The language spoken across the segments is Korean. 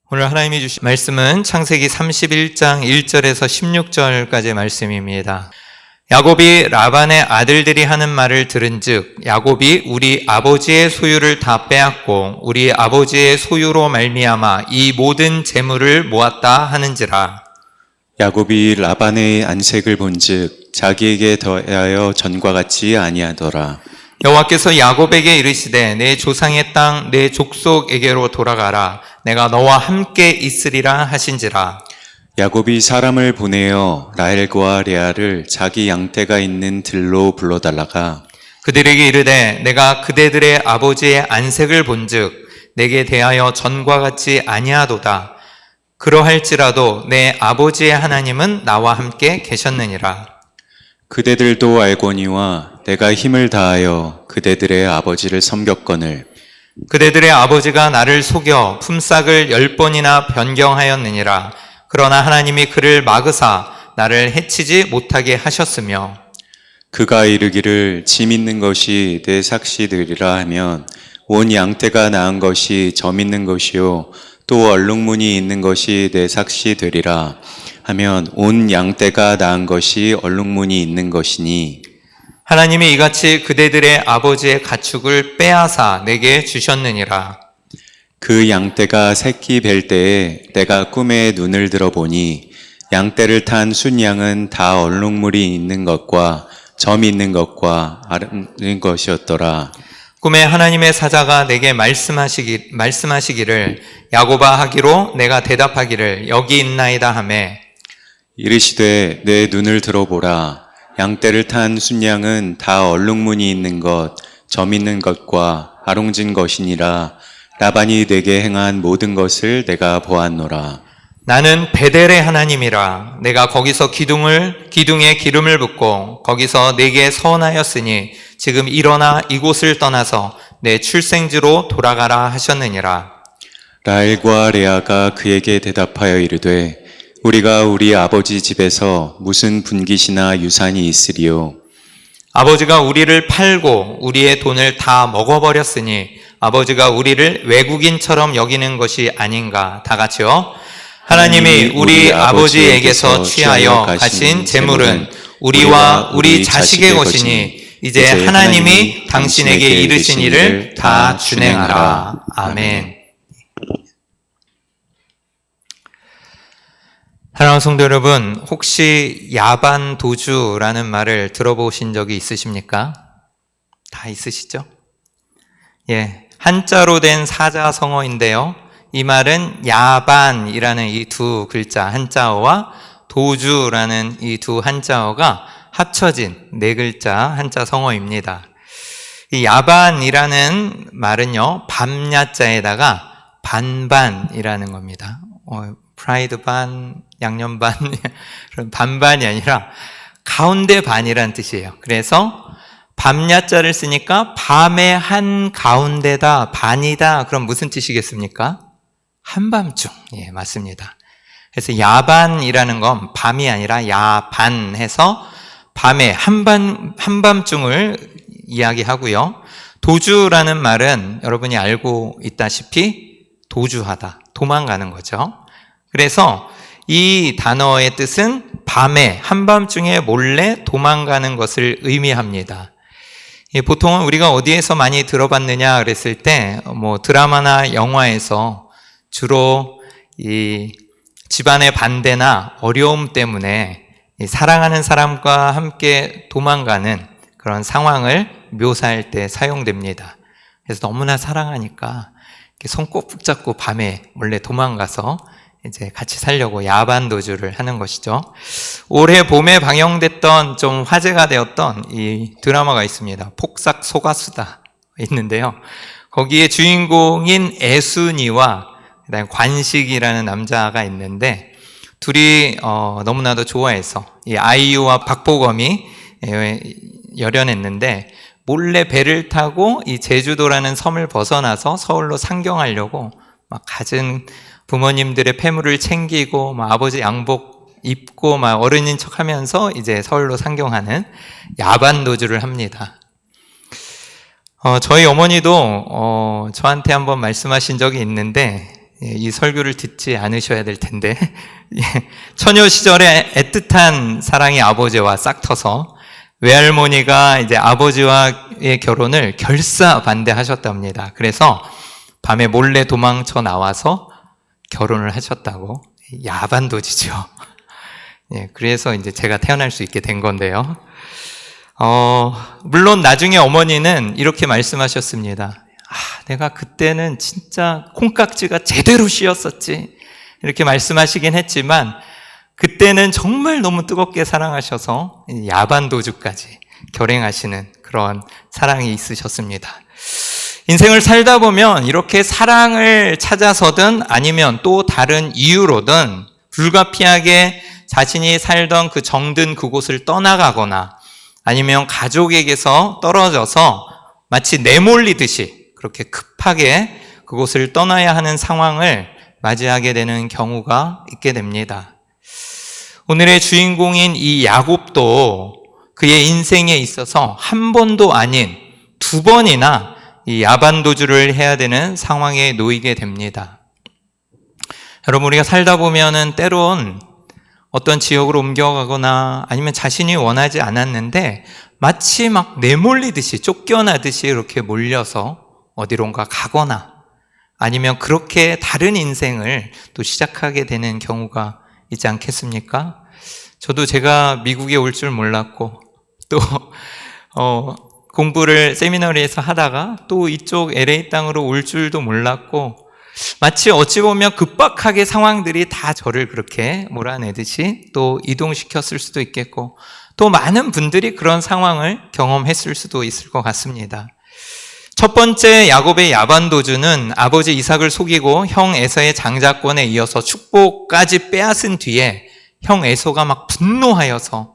오늘 하나님이 주신 말씀은 창세기 31장 1절에서 16절까지의 말씀입니다. 야곱이 라반의 아들들이 하는 말을 들은즉 야곱이 우리 아버지의 소유를 다 빼앗고 우리 아버지의 소유로 말미암아 이 모든 재물을 모았다 하는지라. 야곱이 라반의 안색을 본즉 자기에게 더하여 전과 같지 아니하더라. 여호와께서 야곱에게 이르시되 내 조상의 땅 내 족속에게로 돌아가라. 내가 너와 함께 있으리라 하신지라. 야곱이 사람을 보내어 라헬과 레아를 자기 양떼가 있는 들로 불러달라가 그들에게 이르되 내가 그대들의 아버지의 안색을 본즉 내게 대하여 전과 같지 아니하도다. 그러할지라도 내 아버지의 하나님은 나와 함께 계셨느니라. 그대들도 알거니와 내가 힘을 다하여 그대들의 아버지를 섬겼거늘 그대들의 아버지가 나를 속여 품삯을 10번이나 변경하였느니라. 그러나 하나님이 그를 막으사 나를 해치지 못하게 하셨으며 그가 이르기를 짐 있는 것이 내 삭시들이라 하면 온 양떼가 낳은 것이 점 있는 것이요 또 얼룩무늬 있는 것이 내 삭시되리라 하면 온 양떼가 낳은 것이 얼룩무늬 있는 것이니 하나님이 이같이 그대들의 아버지의 가축을 빼앗아 내게 주셨느니라. 그 양떼가 새끼 뵐 때에 내가 꿈에 눈을 들어보니 양떼를 탄 순양은 다 얼룩무늬 있는 것과 점 있는 것과 아른 것이었더라. 꿈에 하나님의 사자가 내게 말씀하시기를 야곱아 하기로 내가 대답하기를 여기 있나이다 하매 이르시되 내 눈을 들어보라. 양떼를 탄 순양은 다 얼룩무늬 있는 것, 점 있는 것과 아롱진 것이니라. 라반이 내게 행한 모든 것을 내가 보았노라. 나는 베델의 하나님이라. 내가 거기서 기둥에 기름을 붓고 거기서 내게 서원하였으니 지금 일어나 이곳을 떠나서 내 출생지로 돌아가라 하셨느니라. 라헬과 레아가 그에게 대답하여 이르되 우리가 우리 아버지 집에서 무슨 분깃이나 유산이 있으리요. 아버지가 우리를 팔고 우리의 돈을 다 먹어버렸으니 아버지가 우리를 외국인처럼 여기는 것이 아닌가. 다 같이요. 하나님이 우리 아버지에게서 취하여 가신 재물은 우리와 우리 자식의 것이니 이제 하나님이 당신에게 이르신 일을 다 준행하라. 아멘. 사랑하는 성도 여러분, 혹시 야반도주라는 말을 들어보신 적이 있으십니까? 다 있으시죠? 예, 한자로 된 사자성어인데요. 이 말은 야반이라는 이 두 글자 한자어와 도주라는 이 두 한자어가 합쳐진 네 글자 한자성어입니다. 이 야반이라는 말은요, 밤야자에다가 반반이라는 겁니다. 프라이드 반, 양념 반, 그런 반반이 아니라 가운데 반이란 뜻이에요. 그래서 밤야자를 쓰니까 밤의 한 가운데다, 반이다. 그럼 무슨 뜻이겠습니까? 한밤중. 예, 맞습니다. 그래서 야반이라는 건 밤이 아니라 야반해서 밤의 한밤중을 이야기하고요. 도주라는 말은 여러분이 알고 있다시피 도주하다, 도망가는 거죠. 그래서 이 단어의 뜻은 밤에 한밤중에 몰래 도망가는 것을 의미합니다. 보통은 우리가 어디에서 많이 들어봤느냐 그랬을 때 드라마나 영화에서 주로 이 집안의 반대나 어려움 때문에 사랑하는 사람과 함께 도망가는 그런 상황을 묘사할 때 사용됩니다. 그래서 너무나 사랑하니까 손 꼭 붙잡고 밤에 몰래 도망가서 이제 같이 살려고 야반도주를 하는 것이죠. 올해 봄에 방영됐던 좀 화제가 되었던 이 드라마가 있습니다. 폭삭 소가수다 있는데요. 거기에 주인공인 애순이와 그다음에 관식이라는 남자가 있는데 둘이 너무나도 좋아해서 이 아이유와 박보검이 열연했는데 몰래 배를 타고 이 제주도라는 섬을 벗어나서 서울로 상경하려고 막 갖은 부모님들의 폐물을 챙기고 아버지 양복 입고 어른인 척하면서 이제 서울로 상경하는 야반도주를 합니다. 저희 어머니도 저한테 한번 말씀하신 적이 있는데 이 설교를 듣지 않으셔야 될 텐데 처녀 시절에 애틋한 사랑의 아버지와 싹터서 외할머니가 이제 아버지와의 결혼을 결사 반대하셨답니다. 그래서 밤에 몰래 도망쳐 나와서 결혼을 하셨다고. 야반도지죠. 그래서 이제 제가 태어날 수 있게 된 건데요. 물론 나중에 어머니는 이렇게 말씀하셨습니다. 내가 그때는 진짜 콩깍지가 제대로 씌었었지. 이렇게 말씀하시긴 했지만 그때는 정말 너무 뜨겁게 사랑하셔서 야반도주까지 결행하시는 그런 사랑이 있으셨습니다. 인생을 살다 보면 이렇게 사랑을 찾아서든 아니면 또 다른 이유로든 불가피하게 자신이 살던 그 정든 그곳을 떠나가거나 아니면 가족에게서 떨어져서 마치 내몰리듯이 그렇게 급하게 그곳을 떠나야 하는 상황을 맞이하게 되는 경우가 있게 됩니다. 오늘의 주인공인 이 야곱도 그의 인생에 있어서 한 번도 아닌 두 번이나 이 야반도주를 해야 되는 상황에 놓이게 됩니다. 여러분, 우리가 살다 보면은 때론 어떤 지역으로 옮겨가거나 아니면 자신이 원하지 않았는데 마치 막 내몰리듯이 쫓겨나듯이 이렇게 몰려서 어디론가 가거나 아니면 그렇게 다른 인생을 또 시작하게 되는 경우가 있지 않겠습니까? 저도 제가 미국에 올 줄 몰랐고 또 공부를 세미나리에서 하다가 또 이쪽 LA 땅으로 올 줄도 몰랐고 마치 어찌 보면 급박하게 상황들이 다 저를 그렇게 몰아내듯이 또 이동시켰을 수도 있겠고 또 많은 분들이 그런 상황을 경험했을 수도 있을 것 같습니다. 첫 번째 야곱의 야반도주는 아버지 이삭을 속이고 형 에서의 장자권에 이어서 축복까지 빼앗은 뒤에 형 에서가 막 분노하여서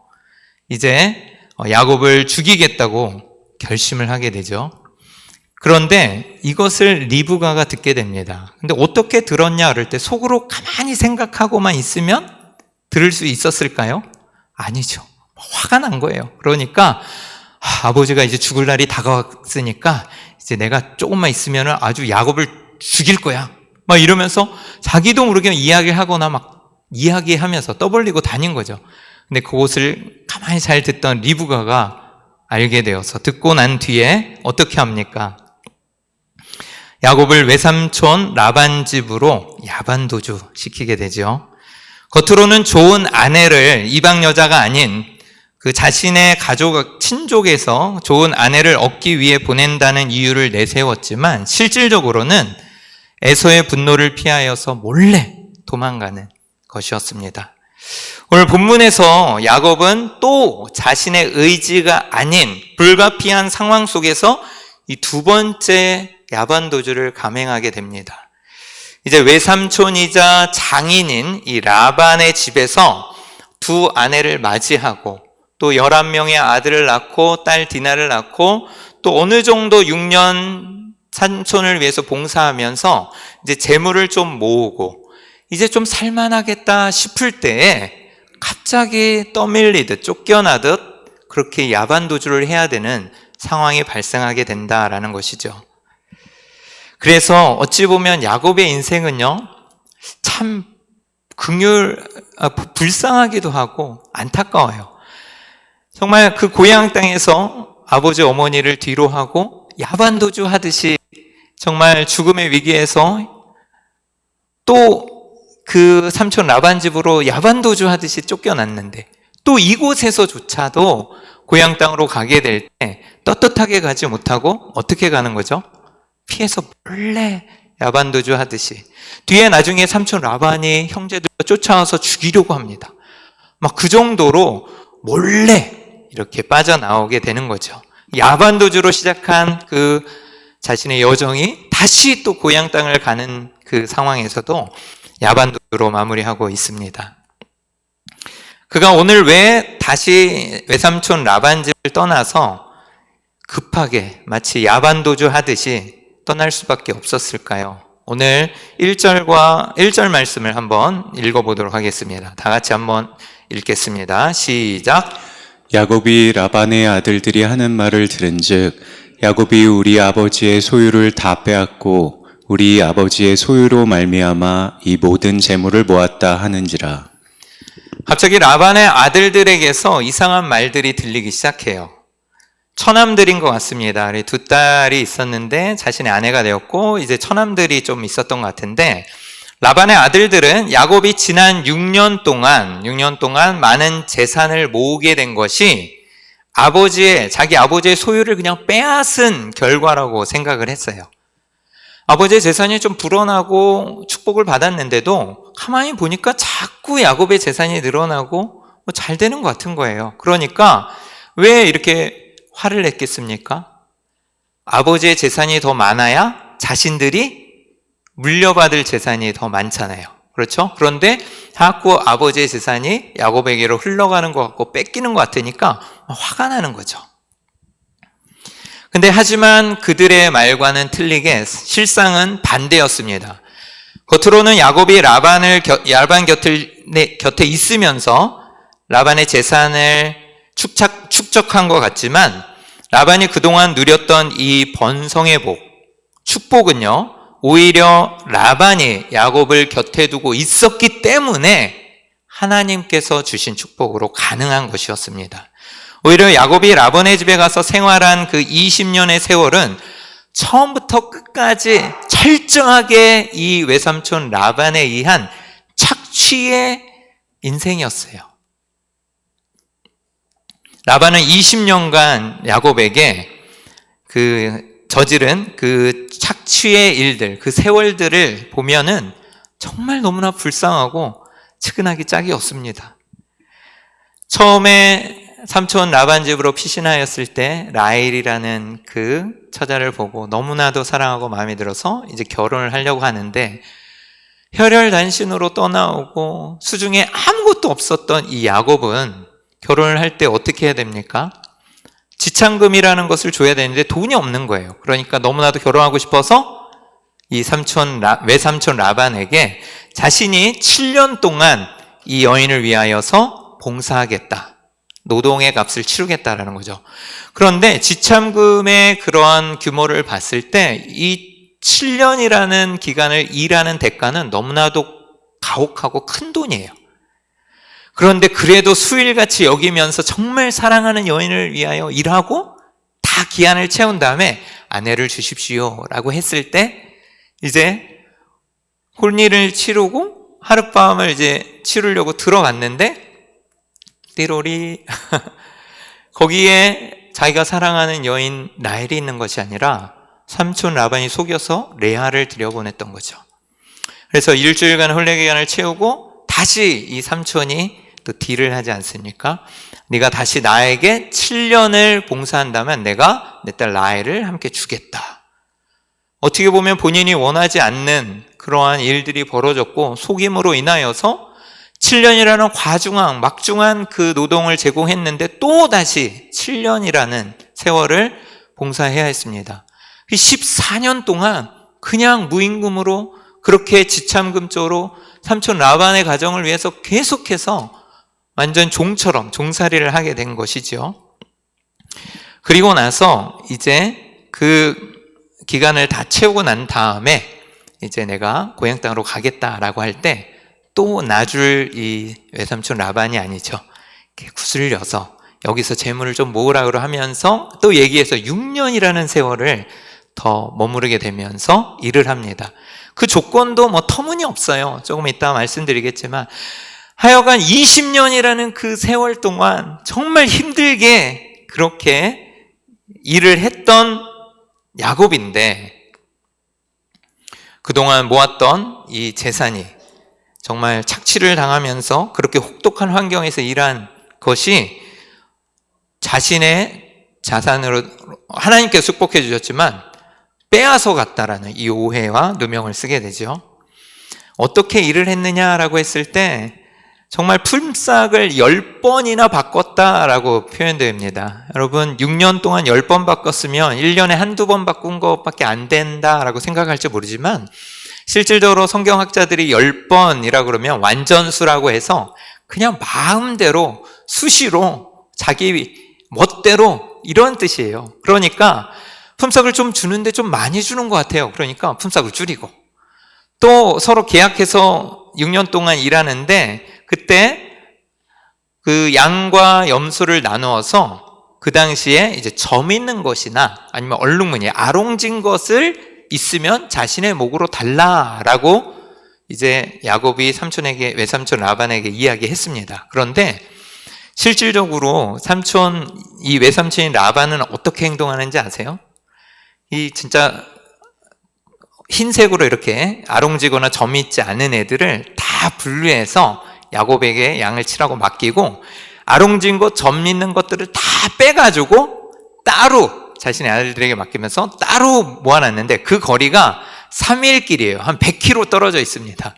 이제 야곱을 죽이겠다고 결심을 하게 되죠. 그런데 이것을 리브가가 듣게 됩니다. 근데 어떻게 들었냐 그럴 때 속으로 가만히 생각하고만 있으면 들을 수 있었을까요? 아니죠. 화가 난 거예요. 그러니까 아버지가 이제 죽을 날이 다가왔으니까 이제 내가 조금만 있으면 아주 야곱을 죽일 거야. 막 이러면서 자기도 모르게 이야기하거나 막 이야기하면서 떠벌리고 다닌 거죠. 근데 그것을 가만히 잘 듣던 리브가가 알게 되어서 듣고 난 뒤에 어떻게 합니까? 야곱을 외삼촌 라반 집으로 야반도주 시키게 되죠. 겉으로는 좋은 아내를 이방 여자가 아닌 그 자신의 가족, 친족에서 좋은 아내를 얻기 위해 보낸다는 이유를 내세웠지만 실질적으로는 에서의 분노를 피하여서 몰래 도망가는 것이었습니다. 오늘 본문에서 야곱은 또 자신의 의지가 아닌 불가피한 상황 속에서 이 두 번째 야반도주를 감행하게 됩니다. 이제 외삼촌이자 장인인 이 라반의 집에서 두 아내를 맞이하고 또 11명의 아들을 낳고 딸 디나를 낳고 또 어느 정도 6년 삼촌을 위해서 봉사하면서 이제 재물을 좀 모으고 이제 좀 살만하겠다 싶을 때에 갑자기 떠밀리듯 쫓겨나듯 그렇게 야반도주를 해야 되는 상황이 발생하게 된다라는 것이죠. 그래서 어찌 보면 야곱의 인생은요, 참 불쌍하기도 하고 안타까워요. 정말 그 고향 땅에서 아버지 어머니를 뒤로 하고 야반도주 하듯이 정말 죽음의 위기에서 또 그 삼촌 라반 집으로 야반도주 하듯이 쫓겨났는데 또 이곳에서조차도 고향 땅으로 가게 될 때 떳떳하게 가지 못하고 어떻게 가는 거죠? 피해서 몰래 야반도주 하듯이 뒤에 나중에 삼촌 라반이 형제들 쫓아와서 죽이려고 합니다. 막 그 정도로 몰래 이렇게 빠져나오게 되는 거죠. 야반도주로 시작한 그 자신의 여정이 다시 또 고향 땅을 가는 그 상황에서도 야반도주로 마무리하고 있습니다. 그가 오늘 왜 다시 외삼촌 라반 집을 떠나서 급하게 마치 야반도주 하듯이 떠날 수밖에 없었을까요? 오늘 1절 말씀을 한번 읽어보도록 하겠습니다. 다 같이 한번 읽겠습니다. 시작. 야곱이 라반의 아들들이 하는 말을 들은즉 야곱이 우리 아버지의 소유를 다 빼앗고 우리 아버지의 소유로 말미암아 이 모든 재물을 모았다 하는지라. 갑자기 라반의 아들들에게서 이상한 말들이 들리기 시작해요. 처남들인 것 같습니다. 우리 두 딸이 있었는데 자신의 아내가 되었고 이제 처남들이 좀 있었던 것 같은데, 라반의 아들들은 야곱이 지난 6년 동안 많은 재산을 모으게 된 것이 자기 아버지의 소유를 그냥 빼앗은 결과라고 생각을 했어요. 아버지의 재산이 좀 불어나고 축복을 받았는데도 가만히 보니까 자꾸 야곱의 재산이 늘어나고 잘 되는 것 같은 거예요. 그러니까 왜 이렇게 화를 냈겠습니까? 아버지의 재산이 더 많아야 자신들이 물려받을 재산이 더 많잖아요. 그렇죠? 그런데 자꾸 아버지의 재산이 야곱에게로 흘러가는 것 같고 뺏기는 것 같으니까 화가 나는 거죠. 근데 하지만 그들의 말과는 틀리게 실상은 반대였습니다. 겉으로는 야곱이 라반 곁에 있으면서 라반의 재산을 축적한 것 같지만, 라반이 그동안 누렸던 이 번성의 축복은요, 오히려 라반이 야곱을 곁에 두고 있었기 때문에 하나님께서 주신 축복으로 가능한 것이었습니다. 오히려 야곱이 라반의 집에 가서 생활한 그 20년의 세월은 처음부터 끝까지 철저하게 이 외삼촌 라반에 의한 착취의 인생이었어요. 라반은 20년간 야곱에게 저지른 그 착취의 일들, 그 세월들을 보면은 정말 너무나 불쌍하고 측은하기 짝이 없습니다. 처음에 삼촌 라반 집으로 피신하였을 때 라헬이라는 그 처자를 보고 너무나도 사랑하고 마음에 들어서 이제 결혼을 하려고 하는데, 혈혈단신으로 떠나오고 수중에 아무것도 없었던 이 야곱은 결혼을 할 때 어떻게 해야 됩니까? 지참금이라는 것을 줘야 되는데 돈이 없는 거예요. 그러니까 너무나도 결혼하고 싶어서 이 외삼촌 라반에게 자신이 7년 동안 이 여인을 위하여서 봉사하겠다, 노동의 값을 치르겠다라는 거죠. 그런데 지참금의 그러한 규모를 봤을 때 이 7년이라는 기간을 일하는 대가는 너무나도 가혹하고 큰 돈이에요. 그런데 그래도 수일같이 여기면서 정말 사랑하는 여인을 위하여 일하고 다 기한을 채운 다음에 아내를 주십시오 라고 했을 때, 이제 혼인을 치르고 하룻밤을 이제 치르려고 들어갔는데 띠로리 거기에 자기가 사랑하는 여인 라헬이 있는 것이 아니라 삼촌 라반이 속여서 레아를 들여보냈던 거죠. 그래서 일주일간 혼례 기간을 채우고 다시 이 삼촌이 또 딜을 하지 않습니까? 네가 다시 나에게 7년을 봉사한다면 내가 내 딸 라헬을 함께 주겠다. 어떻게 보면 본인이 원하지 않는 그러한 일들이 벌어졌고 속임으로 인하여서 7년이라는 막중한 그 노동을 제공했는데 또 다시 7년이라는 세월을 봉사해야 했습니다. 14년 동안 그냥 무임금으로 그렇게 지참금 쪽으로 삼촌 라반의 가정을 위해서 계속해서 완전 종처럼 종살이를 하게 된 것이죠. 그리고 나서 이제 그 기간을 다 채우고 난 다음에 이제 내가 고향 땅으로 가겠다라고 할 때 또 놔줄 이 외삼촌 라반이 아니죠. 구슬려서 여기서 재물을 좀 모으라고 하면서 또 얘기해서 6년이라는 세월을 더 머무르게 되면서 일을 합니다. 그 조건도 터무니없어요. 조금 이따 말씀드리겠지만 하여간 20년이라는 그 세월 동안 정말 힘들게 그렇게 일을 했던 야곱인데, 그동안 모았던 이 재산이 정말 착취를 당하면서 그렇게 혹독한 환경에서 일한 것이 자신의 자산으로 하나님께서 축복해 주셨지만 빼앗아 갔다라는 이 오해와 누명을 쓰게 되죠. 어떻게 일을 했느냐라고 했을 때 정말 품삯을 10번이나 바꿨다라고 표현됩니다. 여러분, 6년 동안 10번 바꿨으면 1년에 한두 번 바꾼 것밖에 안 된다라고 생각할지 모르지만, 실질적으로 성경학자들이 10번이라고 그러면 완전수라고 해서 그냥 마음대로 수시로 자기 멋대로 이런 뜻이에요. 그러니까 품삯을 좀 주는데 좀 많이 주는 것 같아요. 그러니까 품삯을 줄이고, 또 서로 계약해서 6년 동안 일하는데 그때 그 양과 염소를 나누어서 그 당시에 이제 점 있는 것이나 아니면 얼룩무늬, 아롱진 것을 있으면 자신의 목으로 달라라고 이제 야곱이 삼촌에게, 외삼촌 라반에게 이야기했습니다. 그런데 실질적으로 이 외삼촌인 라반은 어떻게 행동하는지 아세요? 이 진짜 흰색으로 이렇게 아롱지거나 점이 있지 않은 애들을 다 분류해서 야곱에게 양을 치라고 맡기고, 아롱진 것, 점 있는 것들을 다 빼가지고 따로 자신의 아들들에게 맡기면서 따로 모아놨는데 그 거리가 3일 길이에요. 한 100km 떨어져 있습니다.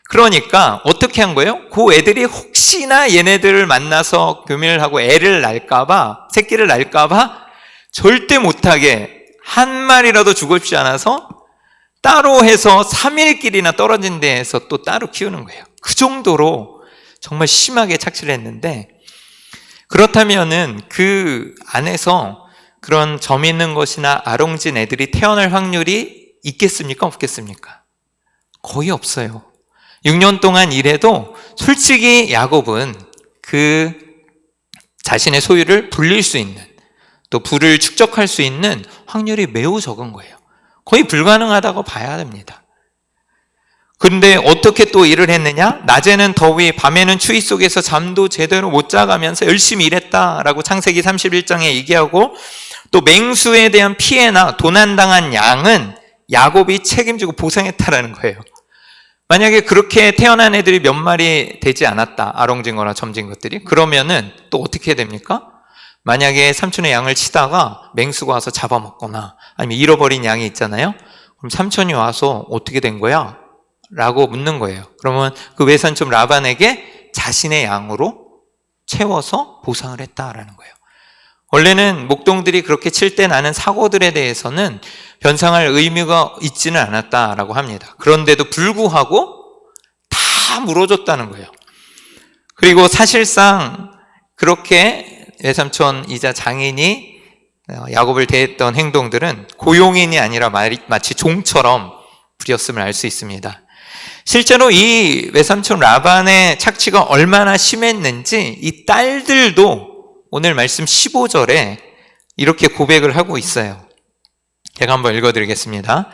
그러니까 어떻게 한 거예요? 그 애들이 혹시나 얘네들을 만나서 교미를 하고 애를 낳을까봐, 새끼를 낳을까봐 절대 못하게 한 마리라도 죽었지 않아서 따로 해서 3일 길이나 떨어진 데에서 또 따로 키우는 거예요. 그 정도로 정말 심하게 착취를 했는데, 그렇다면은 그 안에서 그런 점 있는 것이나 아롱진 애들이 태어날 확률이 있겠습니까? 없겠습니까? 거의 없어요. 6년 동안 일해도 솔직히 야곱은 그 자신의 소유를 불릴 수 있는, 또 부를 축적할 수 있는 확률이 매우 적은 거예요. 거의 불가능하다고 봐야 됩니다. 그런데 어떻게 또 일을 했느냐? 낮에는 더위, 밤에는 추위 속에서 잠도 제대로 못 자가면서 열심히 일했다라고 창세기 31장에 얘기하고, 또 맹수에 대한 피해나 도난당한 양은 야곱이 책임지고 보상했다라는 거예요. 만약에 그렇게 태어난 애들이 몇 마리 되지 않았다, 아롱진 거나 점진 것들이, 그러면은 또 어떻게 됩니까? 만약에 삼촌의 양을 치다가 맹수가 와서 잡아먹거나 아니면 잃어버린 양이 있잖아요. 그럼 삼촌이 와서 어떻게 된 거야? 라고 묻는 거예요. 그러면 그 외삼촌 라반에게 자신의 양으로 채워서 보상을 했다라는 거예요. 원래는 목동들이 그렇게 칠 때 나는 사고들에 대해서는 변상할 의무가 있지는 않았다라고 합니다. 그런데도 불구하고 다 물어줬다는 거예요. 그리고 사실상 그렇게 외삼촌이자 장인이 야곱을 대했던 행동들은 고용인이 아니라 마치 종처럼 부렸음을 알 수 있습니다. 실제로 이 외삼촌 라반의 착취가 얼마나 심했는지 이 딸들도 오늘 말씀 15절에 이렇게 고백을 하고 있어요. 제가 한번 읽어드리겠습니다.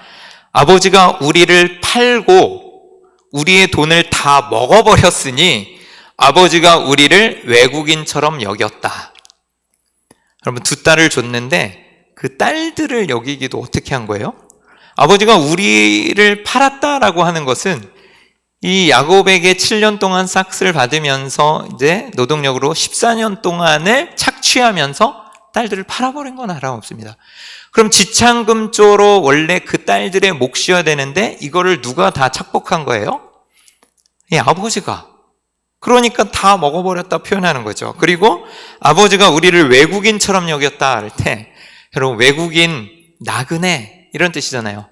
아버지가 우리를 팔고 우리의 돈을 다 먹어버렸으니 아버지가 우리를 외국인처럼 여겼다. 여러분, 두 딸을 줬는데 그 딸들을 여기기도 어떻게 한 거예요? 아버지가 우리를 팔았다라고 하는 것은 이 야곱에게 7년 동안 싹스를 받으면서 이제 노동력으로 14년 동안을 착취하면서 딸들을 팔아버린 건 알아없습니다. 그럼 지창금조로 원래 그 딸들의 몫이어야 되는데 이거를 누가 다 착복한 거예요? 이 아버지가. 그러니까 다 먹어버렸다 표현하는 거죠. 그리고 아버지가 우리를 외국인처럼 여겼다 할 때, 여러분, 외국인, 나그네 이런 뜻이잖아요.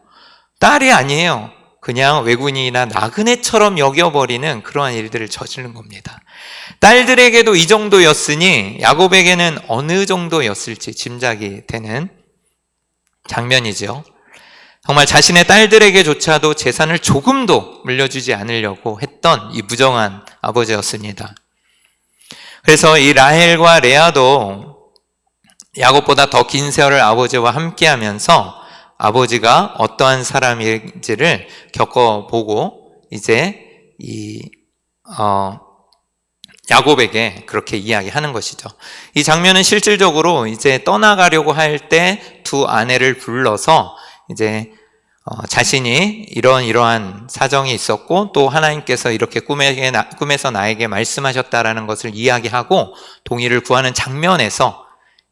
딸이 아니에요. 그냥 외국인이나 나그네처럼 여겨버리는 그러한 일들을 저지른 겁니다. 딸들에게도 이 정도였으니 야곱에게는 어느 정도였을지 짐작이 되는 장면이죠. 정말 자신의 딸들에게조차도 재산을 조금도 물려주지 않으려고 했던 이 무정한 아버지였습니다. 그래서 이 라헬과 레아도 야곱보다 더 긴 세월을 아버지와 함께하면서 아버지가 어떠한 사람인지를 겪어보고 이제 야곱에게 그렇게 이야기하는 것이죠. 이 장면은 실질적으로 이제 떠나가려고 할 때 두 아내를 불러서 이제 자신이 이러한 사정이 있었고 또 하나님께서 이렇게 꿈에서 나에게 말씀하셨다라는 것을 이야기하고 동의를 구하는 장면에서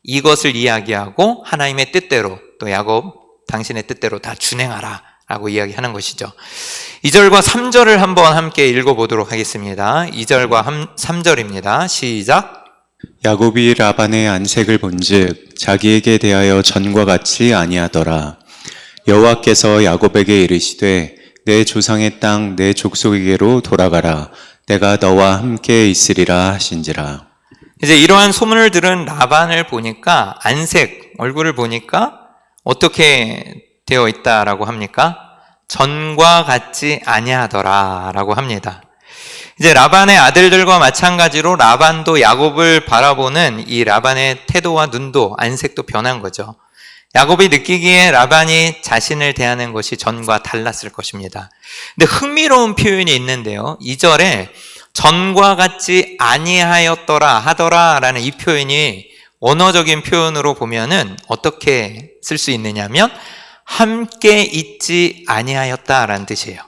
이것을 이야기하고 하나님의 뜻대로 또 야곱 당신의 뜻대로 다 준행하라 라고 이야기하는 것이죠. 2절과 3절을 한번 함께 읽어보도록 하겠습니다. 2절과 3절입니다. 시작. 야곱이 라반의 안색을 본즉 자기에게 대하여 전과 같이 아니하더라. 여호와께서 야곱에게 이르시되 내 조상의 땅 내 족속에게로 돌아가라. 내가 너와 함께 있으리라 하신지라. 이제 이러한 소문을 들은 라반을 보니까 안색, 얼굴을 보니까 어떻게 되어 있다라고 합니까? 전과 같지 아니하더라라고 합니다. 이제 라반의 아들들과 마찬가지로 라반도 야곱을 바라보는 이 라반의 태도와 눈도 안색도 변한 거죠. 야곱이 느끼기에 라반이 자신을 대하는 것이 전과 달랐을 것입니다. 근데 흥미로운 표현이 있는데요. 2절에 전과 같지 아니하였더라 하더라라는 이 표현이 언어적인 표현으로 보면은 어떻게 쓸 수 있느냐면 함께 있지 아니하였다라는 뜻이에요.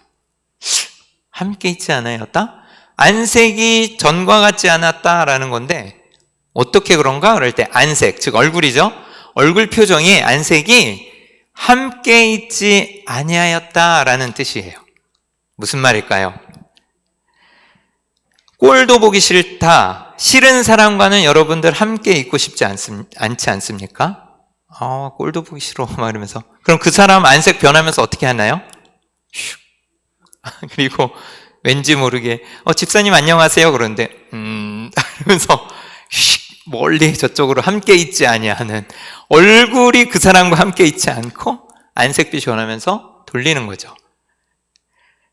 함께 있지 아니하였다? 안색이 전과 같지 않았다라는 건데 어떻게 그런가? 그럴 때 안색, 즉 얼굴이죠. 얼굴 표정이 안색이 함께 있지 아니하였다라는 뜻이에요. 무슨 말일까요? 꼴도 보기 싫다. 싫은 사람과는 여러분들 함께 있고 싶지 않지 않습니까? 꼴도 보기 싫어 말하면서 그럼 그 사람 안색 변하면서 어떻게 하나요? 슉. 그리고 왠지 모르게 집사님 안녕하세요 그런데 하면서 멀리 저쪽으로 함께 있지 아니하는 얼굴이 그 사람과 함께 있지 않고 안색빛이 변하면서 돌리는 거죠.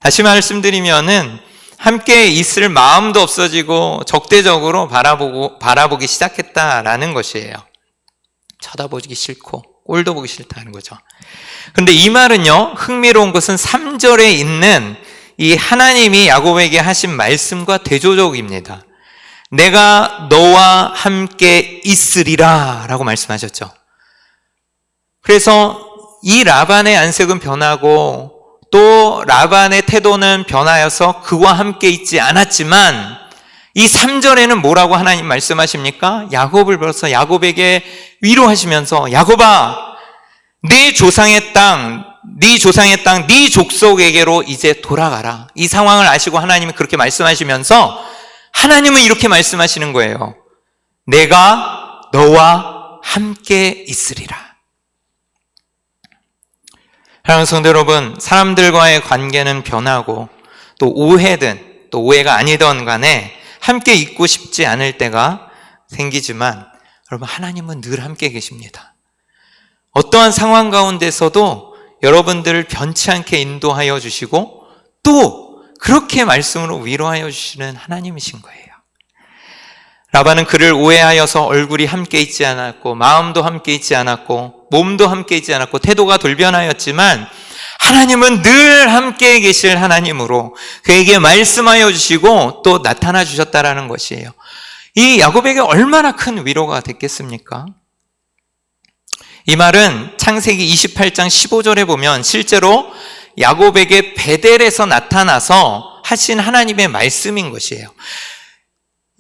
다시 말씀드리면은 함께 있을 마음도 없어지고 적대적으로 바라보기 시작했다라는 것이에요. 쳐다보기 싫고 꼴도 보기 싫다는 거죠. 그런데 이 말은요, 흥미로운 것은 3절에 있는 이 하나님이 야곱에게 하신 말씀과 대조적입니다. 내가 너와 함께 있으리라 라고 말씀하셨죠. 그래서 이 라반의 안색은 변하고 또 라반의 태도는 변하여서 그와 함께 있지 않았지만 이 3절에는 뭐라고 하나님 말씀하십니까? 야곱을 불러서 야곱에게 위로하시면서 야곱아, 네 조상의 땅, 네 족속에게로 이제 돌아가라. 이 상황을 아시고 하나님이 그렇게 말씀하시면서 하나님은 이렇게 말씀하시는 거예요. 내가 너와 함께 있으리라. 사랑하는 성도 여러분, 사람들과의 관계는 변하고 또 오해든 또 오해가 아니던 간에 함께 있고 싶지 않을 때가 생기지만 여러분, 하나님은 늘 함께 계십니다. 어떠한 상황 가운데서도 여러분들을 변치 않게 인도하여 주시고 또 그렇게 말씀으로 위로하여 주시는 하나님이신 거예요. 라반은 그를 오해하여서 얼굴이 함께 있지 않았고 마음도 함께 있지 않았고 몸도 함께 있지 않았고 태도가 돌변하였지만 하나님은 늘 함께 계실 하나님으로 그에게 말씀하여 주시고 또 나타나 주셨다라는 것이에요. 이 야곱에게 얼마나 큰 위로가 됐겠습니까? 이 말은 창세기 28장 15절에 보면 실제로 야곱에게 베델에서 나타나서 하신 하나님의 말씀인 것이에요.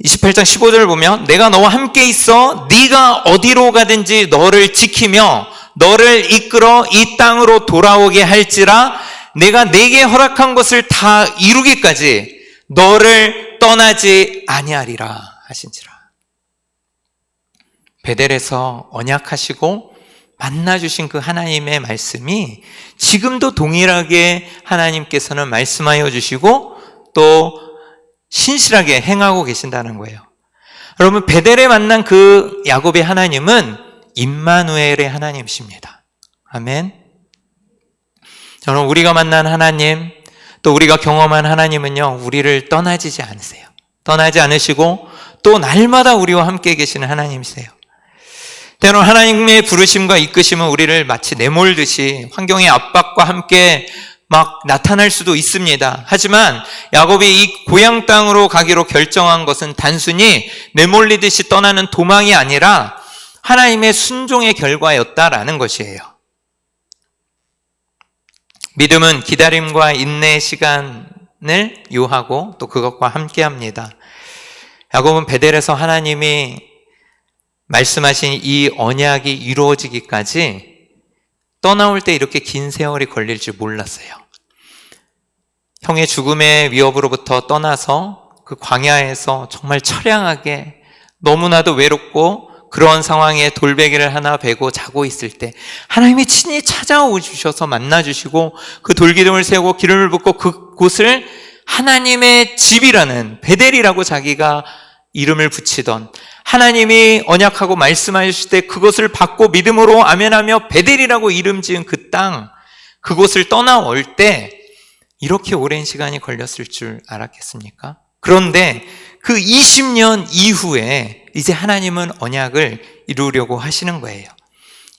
28장 15절을 보면 내가 너와 함께 있어 네가 어디로 가든지 너를 지키며 너를 이끌어 이 땅으로 돌아오게 할지라 내가 네게 허락한 것을 다 이루기까지 너를 떠나지 아니하리라 하신지라. 베델에서 언약하시고 만나주신 그 하나님의 말씀이 지금도 동일하게 하나님께서는 말씀하여 주시고 또 신실하게 행하고 계신다는 거예요. 여러분, 베델에 만난 그 야곱의 하나님은 임마누엘의 하나님이십니다. 아멘. 저는 우리가 만난 하나님, 또 우리가 경험한 하나님은요, 우리를 떠나지 않으세요. 떠나지 않으시고 또 날마다 우리와 함께 계시는 하나님이세요. 때로는 하나님의 부르심과 이끄심은 우리를 마치 내몰듯이 환경의 압박과 함께 막 나타날 수도 있습니다. 하지만 야곱이 이 고향 땅으로 가기로 결정한 것은 단순히 내몰리듯이 떠나는 도망이 아니라 하나님의 순종의 결과였다라는 것이에요. 믿음은 기다림과 인내의 시간을 요하고 또 그것과 함께합니다. 야곱은 베델에서 하나님이 말씀하신 이 언약이 이루어지기까지 떠나올 때 이렇게 긴 세월이 걸릴 줄 몰랐어요. 형의 죽음의 위협으로부터 떠나서 그 광야에서 정말 처량하게 너무나도 외롭고 그런 상황에 돌베개를 하나 베고 자고 있을 때 하나님이 친히 찾아오셔서 만나주시고 그 돌기둥을 세우고 기름을 붓고 그곳을 하나님의 집이라는 베델이라고 자기가 이름을 붙이던 하나님이 언약하고 말씀하실 때 그것을 받고 믿음으로 아멘하며 베델이라고 이름 지은 그 땅, 그곳을 떠나올 때 이렇게 오랜 시간이 걸렸을 줄 알았겠습니까? 그런데 그 20년 이후에 이제 하나님은 언약을 이루려고 하시는 거예요.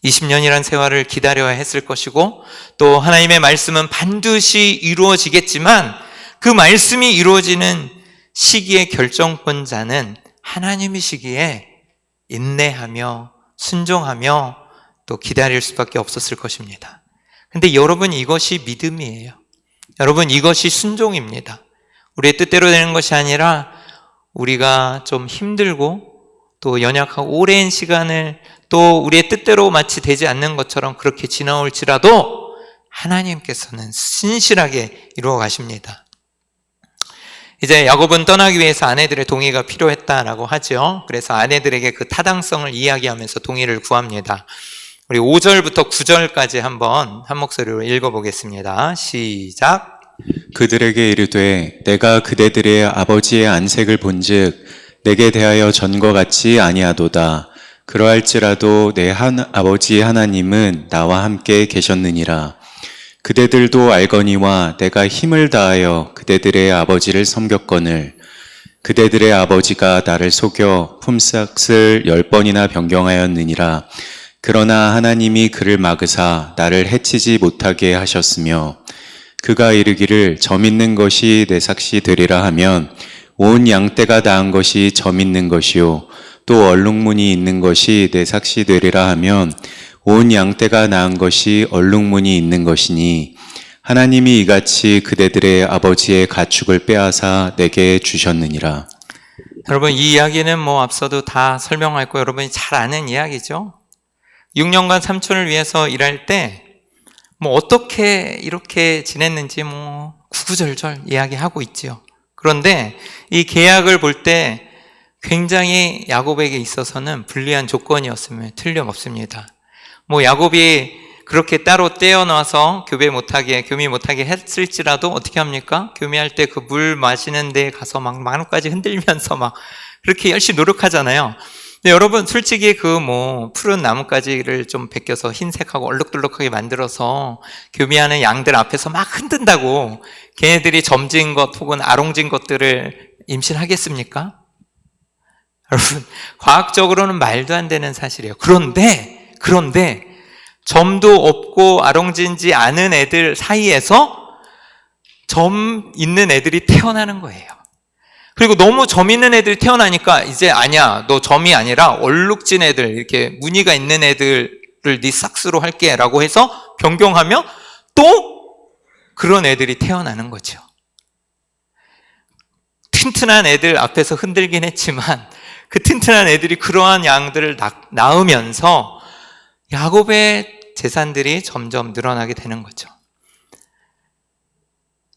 20년이란 세월을 기다려야 했을 것이고 또 하나님의 말씀은 반드시 이루어지겠지만 그 말씀이 이루어지는 시기의 결정권자는 하나님이시기에 인내하며 순종하며 또 기다릴 수밖에 없었을 것입니다. 근데 여러분, 이것이 믿음이에요. 여러분, 이것이 순종입니다. 우리의 뜻대로 되는 것이 아니라 우리가 좀 힘들고 또 연약하고 오랜 시간을 또 우리의 뜻대로 마치 되지 않는 것처럼 그렇게 지나올지라도 하나님께서는 신실하게 이루어 가십니다. 이제 야곱은 떠나기 위해서 아내들의 동의가 필요했다라고 하죠. 그래서 아내들에게 그 타당성을 이야기하면서 동의를 구합니다. 우리 5절부터 9절까지 한번 한 목소리로 읽어보겠습니다. 시작. 그들에게 이르되 내가 그대들의 아버지의 안색을 본즉 내게 대하여 전과 같지 아니하도다. 그러할지라도 내 아버지 하나님은 나와 함께 계셨느니라. 그대들도 알거니와 내가 힘을 다하여 그대들의 아버지를 섬겼거늘 그대들의 아버지가 나를 속여 품삯을 10번이나 변경하였느니라. 그러나 하나님이 그를 막으사 나를 해치지 못하게 하셨으며 그가 이르기를 점 있는 것이 내 삭시 되리라 하면 온 양떼가 낳은 것이 점 있는 것이요 또 얼룩무늬 있는 것이 내 삭시 되리라 하면 온 양떼가 낳은 것이 얼룩무늬 있는 것이니 하나님이 이같이 그대들의 아버지의 가축을 빼앗아 내게 주셨느니라. 여러분, 이 이야기는 앞서도 다 설명할 거 여러분이 잘 아는 이야기죠. 6년간 삼촌을 위해서 일할 때 어떻게 이렇게 지냈는지 구구절절 이야기하고 있지요. 그런데 이 계약을 볼 때 굉장히 야곱에게 있어서는 불리한 조건이었으면 틀림없습니다. 야곱이 그렇게 따로 떼어놔서 교미 못하게 했을지라도 어떻게 합니까? 교미할 때 그 물 마시는 데 가서 막 마누까지 흔들면서 막 그렇게 열심히 노력하잖아요. 근데 여러분, 솔직히 푸른 나뭇가지를 좀 벗겨서 흰색하고 얼룩덜룩하게 만들어서 교미하는 양들 앞에서 막 흔든다고 걔네들이 점진 것 혹은 아롱진 것들을 임신하겠습니까? 여러분, 과학적으로는 말도 안 되는 사실이에요. 그런데 점도 없고 아롱진지 않은 애들 사이에서 점 있는 애들이 태어나는 거예요. 그리고 너무 점 있는 애들이 태어나니까 이제 아니야, 너 점이 아니라 얼룩진 애들, 이렇게 무늬가 있는 애들을 네 삭스로 할게 라고 해서 변경하며 또 그런 애들이 태어나는 거죠. 튼튼한 애들 앞에서 흔들긴 했지만 그 튼튼한 애들이 그러한 양들을 낳으면서 야곱의 재산들이 점점 늘어나게 되는 거죠.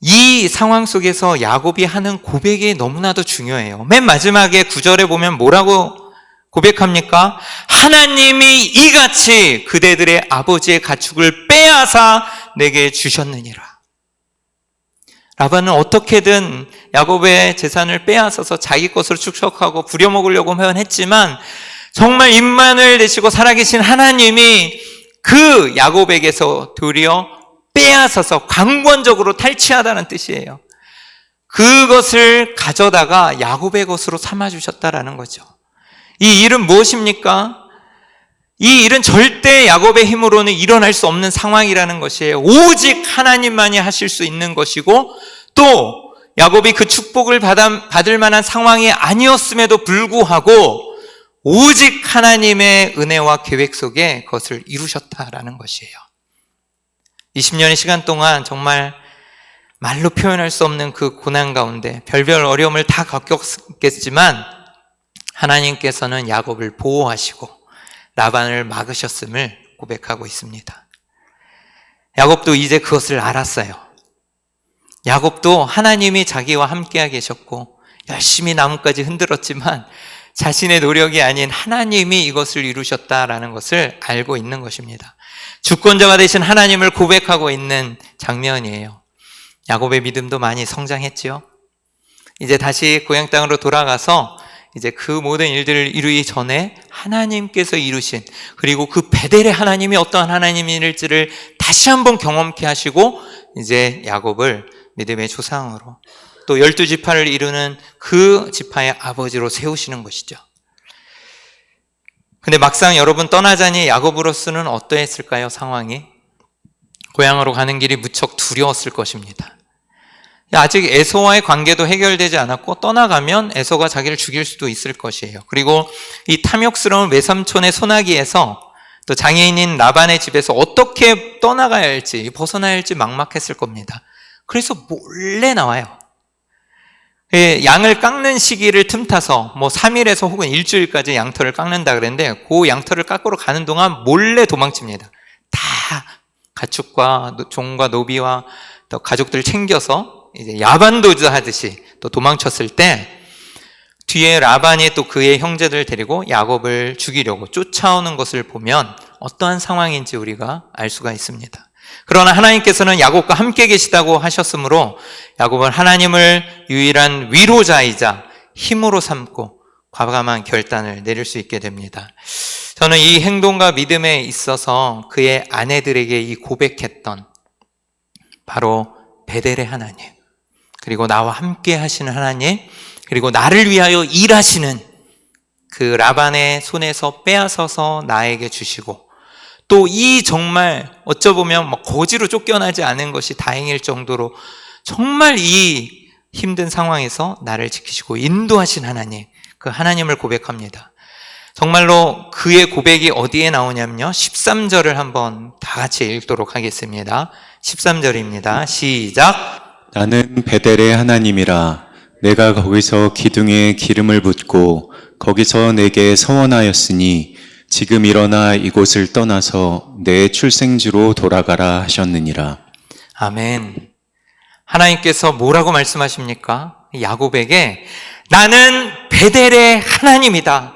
이 상황 속에서 야곱이 하는 고백이 너무나도 중요해요. 맨 마지막에 9절에 보면 뭐라고 고백합니까? 하나님이 이같이 그대들의 아버지의 가축을 빼앗아 내게 주셨느니라. 라반은 어떻게든 야곱의 재산을 빼앗아서 자기 것으로 축적하고 부려먹으려고만 했지만 정말 임만을 내시고 살아계신 하나님이 그 야곱에게서 도리어 빼앗아서 강권적으로 탈취하다는 뜻이에요. 그것을 가져다가 야곱의 것으로 삼아주셨다라는 거죠. 이 일은 무엇입니까? 이 일은 절대 야곱의 힘으로는 일어날 수 없는 상황이라는 것이에요. 오직 하나님만이 하실 수 있는 것이고 또 야곱이 그 축복을 받을 만한 상황이 아니었음에도 불구하고 오직 하나님의 은혜와 계획 속에 그것을 이루셨다라는 것이에요. 20년의 시간 동안 정말 말로 표현할 수 없는 그 고난 가운데 별별 어려움을 다 겪었겠지만 하나님께서는 야곱을 보호하시고 라반을 막으셨음을 고백하고 있습니다. 야곱도 이제 그것을 알았어요. 야곱도 하나님이 자기와 함께 계셨고 열심히 나뭇가지 흔들었지만 자신의 노력이 아닌 하나님이 이것을 이루셨다라는 것을 알고 있는 것입니다. 주권자가 되신 하나님을 고백하고 있는 장면이에요. 야곱의 믿음도 많이 성장했지요. 이제 다시 고향 땅으로 돌아가서 이제 그 모든 일들을 이루기 전에 하나님께서 이루신, 그리고 그 베델의 하나님이 어떠한 하나님일지를 다시 한번 경험케 하시고 이제 야곱을 믿음의 조상으로, 또 12지파를 이루는 그 지파의 아버지로 세우시는 것이죠. 근데 막상 여러분 떠나자니 야곱으로서는 어떠했을까요? 상황이 고향으로 가는 길이 무척 두려웠을 것입니다. 아직 에서와의 관계도 해결되지 않았고 떠나가면 에서가 자기를 죽일 수도 있을 것이에요. 그리고 이 탐욕스러운 외삼촌의 소나기에서 또 장애인인 라반의 집에서 어떻게 떠나가야 할지, 벗어나야 할지 막막했을 겁니다. 그래서 몰래 나와요. 양을 깎는 시기를 틈타서 3일에서 혹은 일주일까지 양털을 깎는다 그랬는데 그 양털을 깎으러 가는 동안 몰래 도망칩니다. 다 가축과 종과 노비와 또 가족들을 챙겨서 이제 야반도주 하듯이 또 도망쳤을 때 뒤에 라반이 또 그의 형제들을 데리고 야곱을 죽이려고 쫓아오는 것을 보면 어떠한 상황인지 우리가 알 수가 있습니다. 그러나 하나님께서는 야곱과 함께 계시다고 하셨으므로 야곱은 하나님을 유일한 위로자이자 힘으로 삼고 과감한 결단을 내릴 수 있게 됩니다. 저는 이 행동과 믿음에 있어서 그의 아내들에게 이 고백했던 바로 베델의 하나님, 그리고 나와 함께 하시는 하나님, 그리고 나를 위하여 일하시는 그 라반의 손에서 빼앗아서 나에게 주시고, 또 이 정말 어쩌보면 거지로 쫓겨나지 않은 것이 다행일 정도로 정말 이 힘든 상황에서 나를 지키시고 인도하신 하나님, 그 하나님을 고백합니다. 정말로 그의 고백이 어디에 나오냐면요, 13절을 한번 다 같이 읽도록 하겠습니다. 13절입니다. 시작. 나는 베델의 하나님이라. 내가 거기서 기둥에 기름을 붓고 거기서 내게 서원하였으니 지금 일어나 이곳을 떠나서 내 출생지로 돌아가라 하셨느니라. 아멘. 하나님께서 뭐라고 말씀하십니까? 야곱에게 나는 베델의 하나님이다.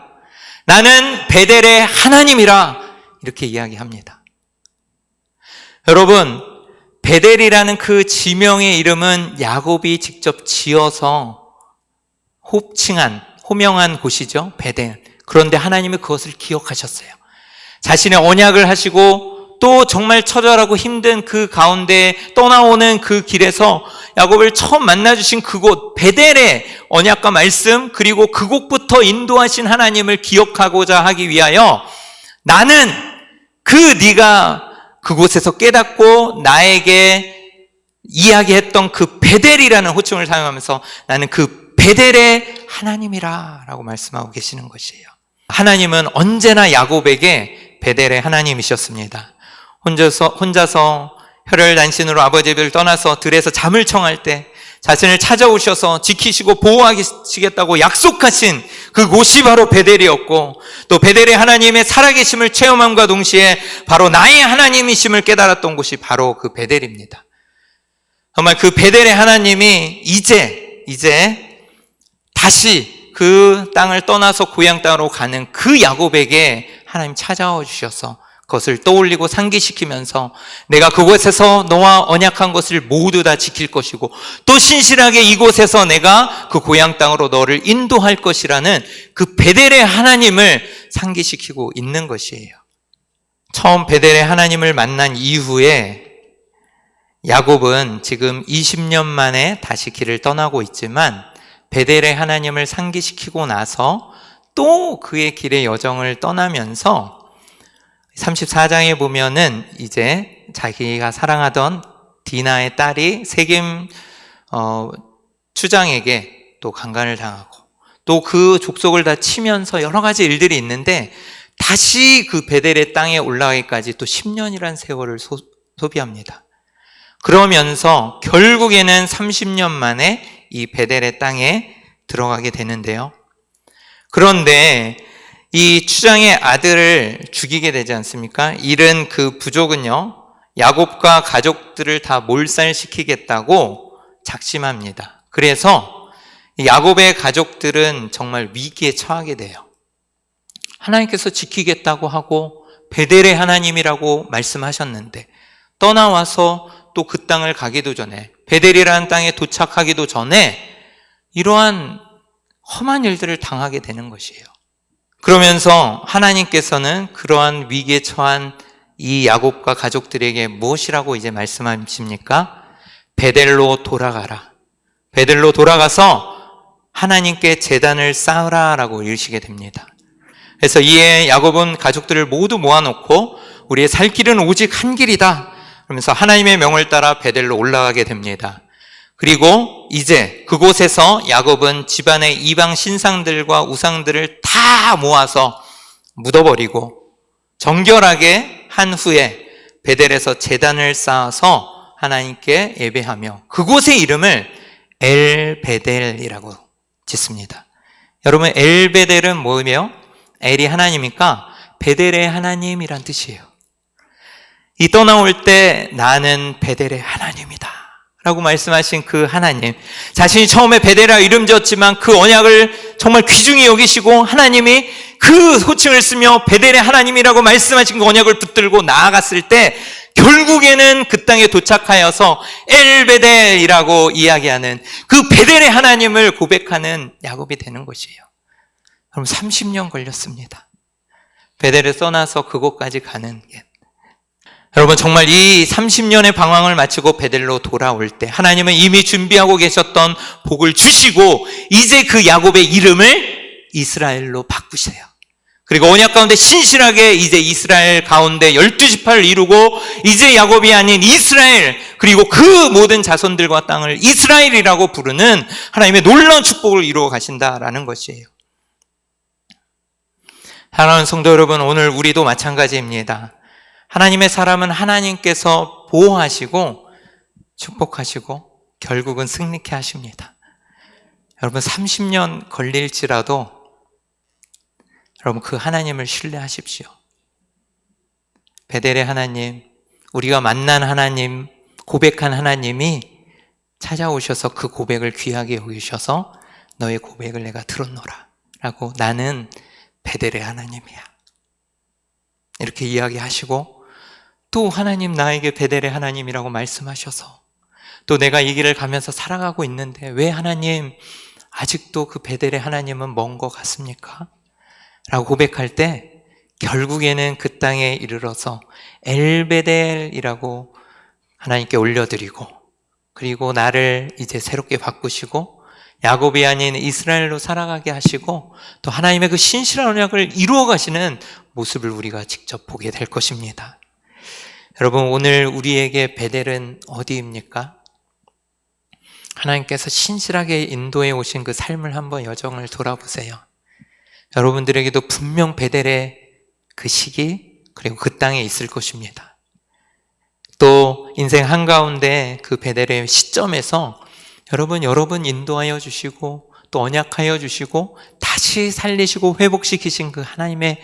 나는 베델의 하나님이라 이렇게 이야기합니다. 여러분, 베델이라는 그 지명의 이름은 야곱이 직접 지어서 호명한 곳이죠. 베델. 그런데 하나님이 그것을 기억하셨어요. 자신의 언약을 하시고 또 정말 처절하고 힘든 그 가운데 떠나오는 그 길에서 야곱을 처음 만나주신 그곳 베델의 언약과 말씀, 그리고 그곳부터 인도하신 하나님을 기억하고자 하기 위하여 나는 네가 그곳에서 깨닫고 나에게 이야기했던 그 베델이라는 호칭을 사용하면서 나는 그 베델의 하나님이라 라고 말씀하고 계시는 것이에요. 하나님은 언제나 야곱에게 베델의 하나님이셨습니다. 혼자서 혈혈단신으로 아버지 집을 떠나서 들에서 잠을 청할 때 자신을 찾아오셔서 지키시고 보호하시겠다고 약속하신 그곳이 바로 베델이었고, 또 베델의 하나님의 살아계심을 체험함과 동시에 바로 나의 하나님이심을 깨달았던 곳이 바로 그 베델입니다. 정말 그 베델의 하나님이 이제 다시 그 땅을 떠나서 고향 땅으로 가는 그 야곱에게 하나님 찾아와 주셔서 그것을 떠올리고 상기시키면서 내가 그곳에서 너와 언약한 것을 모두 다 지킬 것이고 또 신실하게 이곳에서 내가 그 고향 땅으로 너를 인도할 것이라는 그 베델의 하나님을 상기시키고 있는 것이에요. 처음 베델의 하나님을 만난 이후에 야곱은 지금 20년 만에 다시 길을 떠나고 있지만 베델의 하나님을 상기시키고 나서 또 그의 길의 여정을 떠나면서 34장에 보면은 이제 자기가 사랑하던 디나의 딸이 세겜 추장에게 또 강간을 당하고 또 그 족속을 다 치면서 여러 가지 일들이 있는데 다시 그 베델의 땅에 올라가기까지 또 10년이라는 세월을 소비합니다. 그러면서 결국에는 30년 만에 이 베델의 땅에 들어가게 되는데요. 그런데 이 추장의 아들을 죽이게 되지 않습니까? 잃은 그 부족은요, 야곱과 가족들을 다 몰살시키겠다고 작심합니다. 그래서 야곱의 가족들은 정말 위기에 처하게 돼요. 하나님께서 지키겠다고 하고 베델의 하나님이라고 말씀하셨는데 떠나와서 또 그 땅을 가기도 전에, 베델이라는 땅에 도착하기도 전에 이러한 험한 일들을 당하게 되는 것이에요. 그러면서 하나님께서는 그러한 위기에 처한 이 야곱과 가족들에게 무엇이라고 이제 말씀하십니까? 베델로 돌아가라. 베델로 돌아가서 하나님께 제단을 쌓으라라고 이르시게 됩니다. 그래서 이에 야곱은 가족들을 모두 모아놓고 우리의 살 길은 오직 한 길이다 그러면서 하나님의 명을 따라 베델로 올라가게 됩니다. 그리고 이제 그곳에서 야곱은 집안의 이방 신상들과 우상들을 다 모아서 묻어버리고 정결하게 한 후에 베델에서 제단을 쌓아서 하나님께 예배하며 그곳의 이름을 엘베델이라고 짓습니다. 여러분, 엘베델은 뭐며? 엘이 하나님이니까 베델의 하나님이란 뜻이에요. 이 떠나올 때 나는 베델의 하나님이다 라고 말씀하신 그 하나님, 자신이 처음에 베델이라 이름 지었지만 그 언약을 정말 귀중히 여기시고 하나님이 그 호칭을 쓰며 베델의 하나님이라고 말씀하신 그 언약을 붙들고 나아갔을 때 결국에는 그 땅에 도착하여서 엘베델이라고 이야기하는 그 베델의 하나님을 고백하는 야곱이 되는 것이에요. 그럼 30년 걸렸습니다. 베델을 떠나서 그곳까지 가는 게. 여러분, 정말 이 30년의 방황을 마치고 베델로 돌아올 때 하나님은 이미 준비하고 계셨던 복을 주시고 이제 그 야곱의 이름을 이스라엘로 바꾸세요. 그리고 언약 가운데 신실하게 이제 이스라엘 가운데 12지파를 이루고 이제 야곱이 아닌 이스라엘, 그리고 그 모든 자손들과 땅을 이스라엘이라고 부르는 하나님의 놀라운 축복을 이루어 가신다라는 것이에요. 사랑하는 성도 여러분, 오늘 우리도 마찬가지입니다. 하나님의 사람은 하나님께서 보호하시고 축복하시고 결국은 승리케 하십니다. 여러분, 30년 걸릴지라도 여러분 그 하나님을 신뢰하십시오. 베델의 하나님, 우리가 만난 하나님, 고백한 하나님이 찾아오셔서 그 고백을 귀하게 여기셔서 너의 고백을 내가 들었노라 라고, 나는 베델의 하나님이야 이렇게 이야기하시고, 또 하나님 나에게 베델의 하나님이라고 말씀하셔서 또 내가 이 길을 가면서 살아가고 있는데 왜 하나님 아직도 그 베델의 하나님은 먼 것 같습니까? 라고 고백할 때 결국에는 그 땅에 이르러서 엘베델이라고 하나님께 올려드리고, 그리고 나를 이제 새롭게 바꾸시고 야곱이 아닌 이스라엘로 살아가게 하시고 또 하나님의 그 신실한 언약을 이루어 가시는 모습을 우리가 직접 보게 될 것입니다. 여러분, 오늘 우리에게 베델은 어디입니까? 하나님께서 신실하게 인도해 오신 그 삶을 한번 여정을 돌아보세요. 여러분들에게도 분명 베델의 그 시기 그리고 그 땅에 있을 것입니다. 또 인생 한가운데 그 베델의 시점에서 여러분 인도하여 주시고 또 언약하여 주시고 다시 살리시고 회복시키신 그 하나님의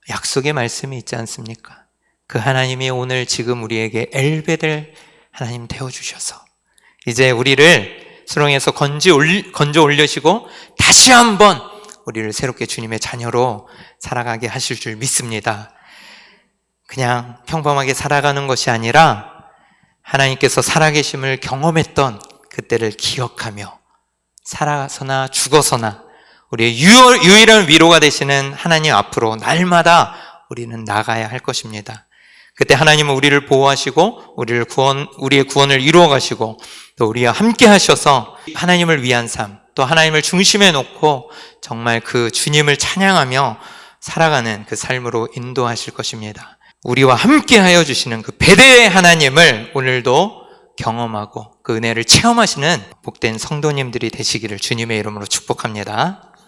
약속의 말씀이 있지 않습니까? 그 하나님이 오늘 지금 우리에게 엘베델 하나님 되어주셔서 이제 우리를 수렁에서 건져 올리시고 다시 한번 우리를 새롭게 주님의 자녀로 살아가게 하실 줄 믿습니다. 그냥 평범하게 살아가는 것이 아니라 하나님께서 살아계심을 경험했던 그때를 기억하며 살아서나 죽어서나 우리의 유일한 위로가 되시는 하나님 앞으로 날마다 우리는 나가야 할 것입니다. 그때 하나님은 우리를 보호하시고 우리의 구원을 이루어 가시고 또 우리와 함께 하셔서 하나님을 위한 삶, 또 하나님을 중심에 놓고 정말 그 주님을 찬양하며 살아가는 그 삶으로 인도하실 것입니다. 우리와 함께 하여 주시는 그 베델의 하나님을 오늘도 경험하고 그 은혜를 체험하시는 복된 성도님들이 되시기를 주님의 이름으로 축복합니다.